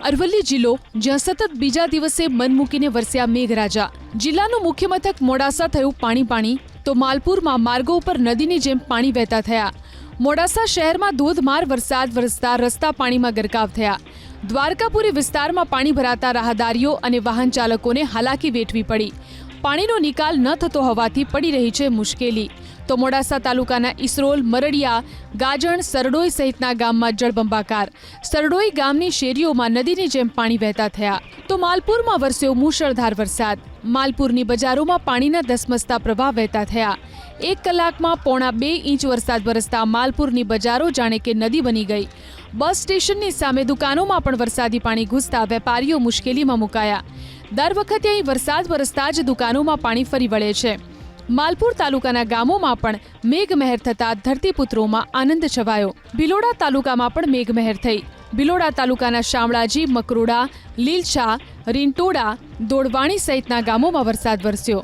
અરવલ્લી જિલ્લો જ્યાં સતત બીજા દિવસે મન મૂકીને વરસ્યા મેઘરાજા। જિલ્લાનું મુખ્ય મથક મોડાસા થયું પાણી તો માલપુરમાં માર્ગો ઉપર નદીની જેમ પાણી વહેતા થયા। મોડાસા શહેરમાં ધોધમાર વરસાદ વરસતા રસ્તા પાણીમાં ગરકાવ થયા। દ્વારકાપુરી વિસ્તારમાં પાણી ભરાતા રાહદારીઓ અને વાહન ચાલકોને હાલાકી વેઠવી પડી। પાણીનો નિકાલ ન થતો હોવાથી પડી રહી છે મુશ્કેલી। તો મોડાસા તાલુકાના ઈસરોલ, મરડિયા, ગાજણ, સરડોઈ સહિતના ગામમાં જળબંબાકાર। સરડોઈ ગામની શેરીઓમાં નદીની જેમ પાણી વહેતા થયા। તો માલપુરમાં વરસ્યો મુશળધાર વરસાદ। માલપુરની બજારોમાં પાણીના ધસમસતા પ્રવાહ વહેતા થયા। 1 કલાકમાં 1.5 ઇંચ વરસાદ વરસતા માલપુરની બજારો જાણે કે નદી બની ગઈ। બસ સ્ટેશનની સામે દુકાનોમાં પણ વરસાદી પાણી ઘૂસતા વેપારીઓ મુશ્કેલીમાં મુકાયા। દર વખતે અહીં વરસાદ વરસતા જ દુકાનોમાં પાણી ફરી વળે છે। માલપુર તાલુકાના ગામોમાં પણ મેઘમહેર થતા ધરતીપુત્રોમાં આનંદ છવાયો। ભિલોડા તાલુકામાં પણ મેઘમહેર થઈ। ભિલોડા તાલુકાના શામળાજી, મકરોડા, લીલછા, રીંટોડા, દોડવાણી સહિતના ગામોમાં વરસાદ વરસ્યો।